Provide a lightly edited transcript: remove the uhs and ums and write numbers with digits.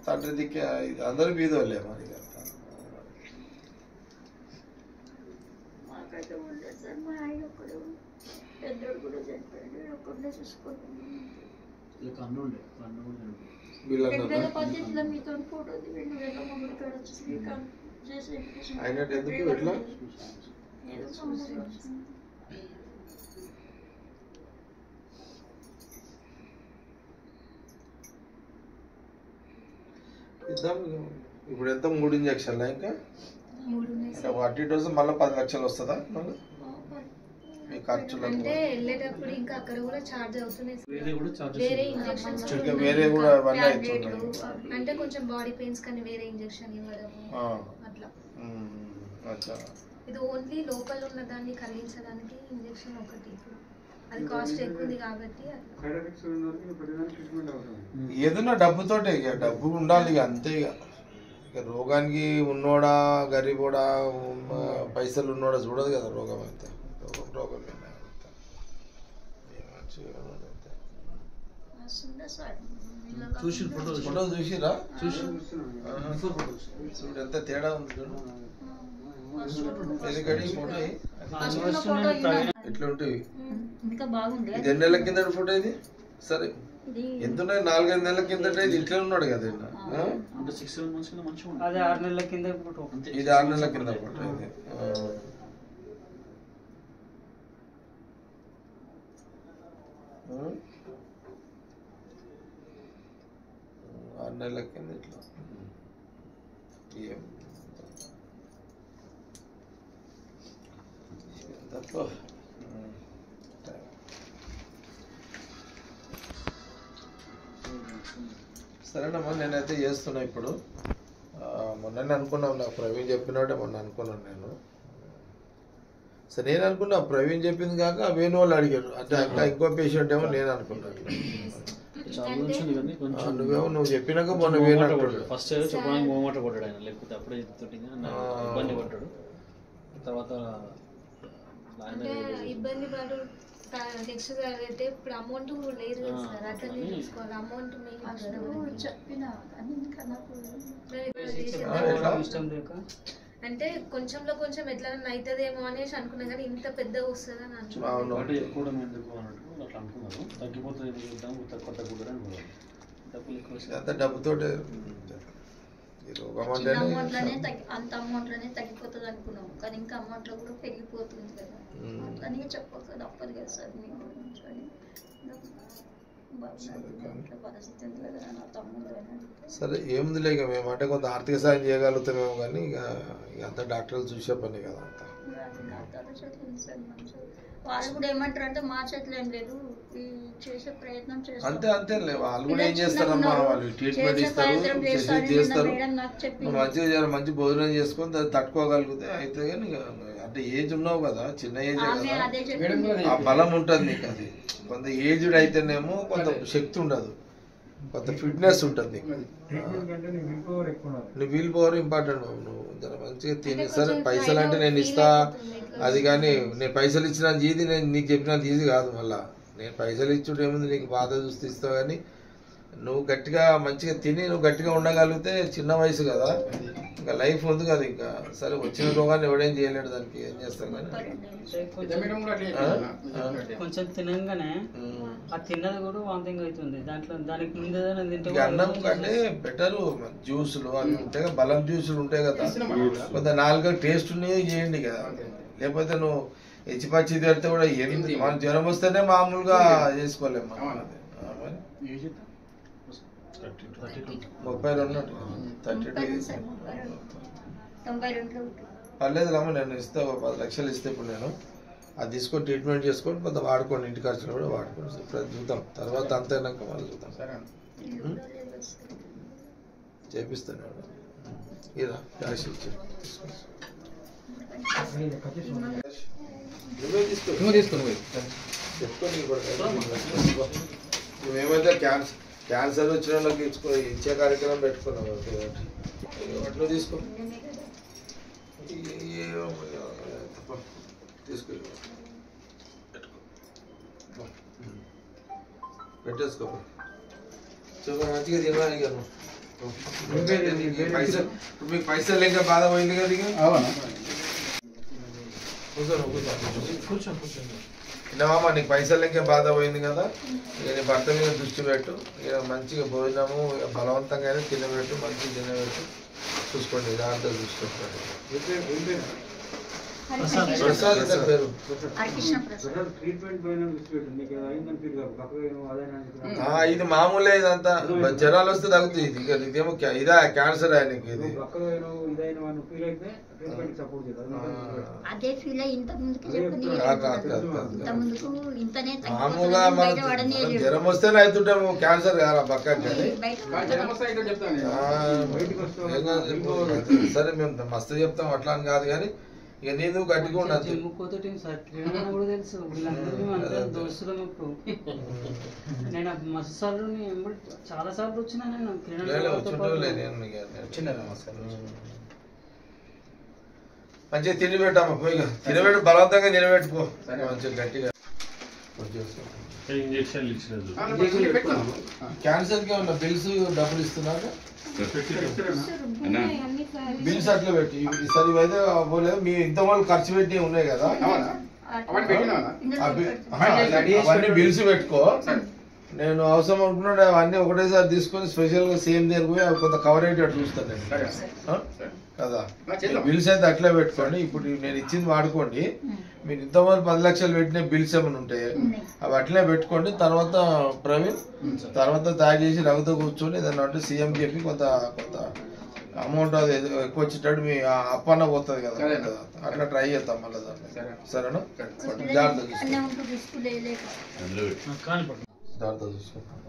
తండ్రి దిక్కే అందరూ బీదోళ్ళే మరి. మాకైతే ఉండదు సార్, మా ఆయన ఒక్కడు పెద్దోడు కూడా చనిపోయాడు, ఒక్కడే చూసుకోవాలి. 2018లో మీతో ఫోటో 2003 కాడ శ్రీకాంత్ చేసి అయినట్టు ఎందుకు ఎట్లా ఏదో సంబంధం ఇద్దాం. ఇప్పుడు ఎంత 3 ఇంజక్షన్లా ఇంకా అటు ఇటు వస్తే మళ్ళీ 10 లక్షలు వస్తుందా మళ్ళీ మీ ఖర్చులు? అంటే వెళ్ళేటప్పుడు ఇంకా అక్కడ కూడా చార్జ్ అవుతున్నాయి, వేరే కూడా అవన్నీ అవుతున్నాయి. అంటే కొంచెం బాడీ పెయిన్స్ కానీ వేరే ఇంజక్షన్ ఇవ్వడం అట్లా. ఇది ఓన్లీ లోపల ఉన్న దాన్ని కలిగించడానికి ఇంజక్షన్ ఒకటి, అది కాస్ట్ ఎక్కువది కాబట్టి ఏదన్నా డబ్బుతోటే, ఇక డబ్బు ఉండాలి ఇక అంతే. ఇక రోగానికి ఉన్నోడా గరీబోడా పైసలు ఉన్నోడా చూడదు కదా రోగం అయితే. రోగం ఫోటో చూసిరా? చూడు ఎంత తేడా ఉంది చూడు. ఫోటో ఎట్లా ఉంటుంది? ఇది 2 నెలల కింద ఫోటో ఇది. సరే ఎంత 4-5 నెలల కింద ఇది ఇట్లా ఉన్నాడు కదా. ఇది 6 నెలల కింద ఫోటో. ఇది 6 నెలల కింద ఫోటో. ఇది 6 నెలల కింద ఇట్లా. ఏం సరేనమ్మా, నేనైతే చేస్తున్నా ఇప్పుడు. మొన్న అనుకున్నాను, నాకు ప్రవీణ్ చెప్పినట్టే మొన్న అనుకున్నాను నేను. సరే నేను అనుకున్నా ప్రవీణ్ చెప్పింది కాక వేణు వాళ్ళు అడిగారు, అంటే అక్క ఇంకో పేషెంట్ ఏమో నేను అనుకున్నాను. నువ్వేమో నువ్వు చెప్పినాక మొన్న వేణు అంటాడు. ఫస్ట్ చెప్పడానికి మొహమాట పడ్డాడు ఆయన, లేకపోతే అప్పుడే ఇబ్బంది పడ్డాడు. తర్వాత ఇబ్బంది పడు నెక్స్ట్ అయితే ఇప్పుడు అమౌంట్ లేదు కదా సార్, అట్లనే చూసుకోవాలి. అమౌంట్ చెప్పిన అంటే కొంచెంలో కొంచెం ఎట్లన్నా అవుతుందేమో అనేసి అనుకున్నా, కానీ ఇంత పెద్దగా వస్తుందని అనుకున్నాను. డబ్బుతోటే అంత అమౌంట్ లోనే తగ్గిపోతుంది అనుకున్నాం, కానీ ఇంకా అమౌంట్ లో కూడా పెరిగిపోతుంది కదా. అట్లనే చెప్పక తప్పదు కదా సార్. పరిస్థితి ఉంది కదా నా తమ్ముడు. సరే ఏముంది లేక మేము అంటే కొంత ఆర్థిక సాయం చేయగలుగుతామేమో, కానీ ఇక అంత డాక్టర్లు చూసే పని కదా అంత. వాళ్ళు కూడా ఏమంటారు అంటే మా చేతిలో ఏం లేదు, చేసే ప్రయత్నం చేస్తారు. అంతే అంతేలే, వాళ్ళు కూడా ఏం చేస్తారమ్మా, వాళ్ళు ట్రీట్మెంట్ ఇస్తారు, చేస్తారు. మంచిగా చేయాలి, మంచి భోజనం చేసుకొని దాన్ని తట్టుకోగలిగితే అయితే. కానీ అంటే ఏజ్ ఉన్నావు కదా, చిన్న ఏజ్ కదా, ఆ బలం ఉంటుంది నీకు. అది కొంత ఏజ్డ్ అయితేనేమో కొంత శక్తి ఉండదు, కొంత ఫిట్నెస్ ఉంటుంది నీకు. నీ వీల్ పవర్ ఇంపార్టెంట్ బాబు. నువ్వు మంచిగా తిని, సరే పైసలు అంటే నేను ఇస్తా అది, కానీ నేను పైసలు ఇచ్చిన జీది నేను నీకు చెప్పిన ఈజీ కాదు. మళ్ళా నేను పైసలు ఇచ్చుడు ఏముంది, నీకు బాధ చూస్తే ఇస్తావు. కానీ నువ్వు గట్టిగా మంచిగా తిని నువ్వు గట్టిగా ఉండగలిగితే, చిన్న వయసు కదా ఇంకా లైఫ్ ఉంది కదా. ఇంకా సరే వచ్చిన రోగాన్ని ఎవడేం చేయలేడు, దానికి ఏం చేస్తాం. కానీ కొంచెం తినంగానే ఆ తిన్నది కూడా వాంతింగ్ అవుతుంది. దాంట్లో దానికి ముందు అన్నం కంటే బెటర్ జ్యూసులు అవి ఉంటాయి కదా, బలం జ్యూసులు ఉంటాయి కదా, కొంత 4 టేస్ట్ ఉన్నాయి చేయండి కదా. లేకపోతే నువ్వు హెచ్చిపచ్చి తిడితే కూడా మన జ్వరం వస్తేనే మామూలుగా చేసుకోలేము. 32 పర్లేదు రమ్మ, నేను ఇస్తే 10 లక్షలు ఇస్తే ఇప్పుడు నేను అది తీసుకొని ట్రీట్మెంట్ చేసుకొని కొంత వాడుకోండి, ఇంటి ఖర్చులు కూడా వాడుకోండి. ఇప్పుడు చూద్దాం, తర్వాత అంతైనాక మళ్ళీ చూద్దాం. చేపిస్తాను ఇలా క్యాష్ ఇచ్చి నువ్వేమైతే క్యాన్సర్ వచ్చిన వాళ్ళకి ఇచ్చే కార్యక్రమం పెట్టుకున్నావు, వాటిలో తీసుకో తీసుకో పెట్టేసుకో. మంచిగా తిన్నాను ఇక మీకు పైసలు లేక బాధ పోయింది కదా ఇక విన్నామా నీకు పైసలు లేక బాధ పోయింది కదా ఇక నీ భర్త మీద దృష్టి పెట్టు ఇక మంచిగా భోజనము బలవంతంగా అయినా తినబెట్టు మంచిగా తినబెట్టు చూసుకోండి దాంతో చూసుకోండి ప్రసాద్ ఇతని పేరు ఇది మామూలే ఇదంతా జ్వరాలు వస్తే తగ్గుతుంది ఇది ఇదేమో ఇదా క్యాన్సర్ ఆయనకి ఇది అదే ఫీల్ అయ్యి ఇంత ముందుకు ఇంతనే మామూలుగా జ్వరం వస్తేనే అవుతుంటాము క్యాన్సర్ కాదా పక్కకి సరే మేము మస్తు చెప్తాం అట్లా అని కాదు కానీ ఇక నేను గట్టిగా ఉండదు కూడా తెలుసు వీళ్ళందరూ దోస్తులం ఇప్పుడు నేను మస్తు సార్లు చాలా సార్లు వచ్చినా నేను మంచిగా తినిపెట్టామా పోయిగా తినబెట్టు బలవంతంగా నిలబెట్టుకో మంచిగా గట్టిగా ఇంజక్షన్లు ఇచ్చినది క్యాన్సర్ కి ఉన్న బిల్స్ డబ్బులు ఇస్తున్నారు బిల్స్ అట్లా పెట్టి ఈసారి ఇవైతే పోలేదు మీ ఇంత వాళ్ళు ఖర్చు పెట్టి ఉన్నాయి కదా అవన్నీ బిల్స్ పెట్టుకో నేను అవసరం అనుకున్నాడు అవన్నీ ఒకటేసారి తీసుకొని స్పెషల్ గా సేమ్ దగ్గర పోయి అవి కొంత కవర్ అయ్యేటట్టు చూస్తాను నేను కదా బిల్స్ అయితే అట్లా పెట్టుకోండి ఇప్పుడు నేను ఇచ్చింది వాడుకోండి మీరు ఇంతమంది 10 లక్షలు పెట్టిన బిల్స్ ఏమైనా ఉంటాయి అవి అట్లే పెట్టుకోండి తర్వాత ప్రవీణ్ తర్వాత తయారు చేసి రఘుతో కూర్చొని ఏదన్నా అంటే సీఎం చెప్పి కొంత అమౌంట్ అది ఎక్కువ వచ్చేటట్టు మీ అప్పన్న పోతుంది కదా అట్లా ట్రై చేస్తాం మళ్ళీ దాన్ని సరేనా జాగ్రత్త జాగ్రత్త చూసుకుంటాం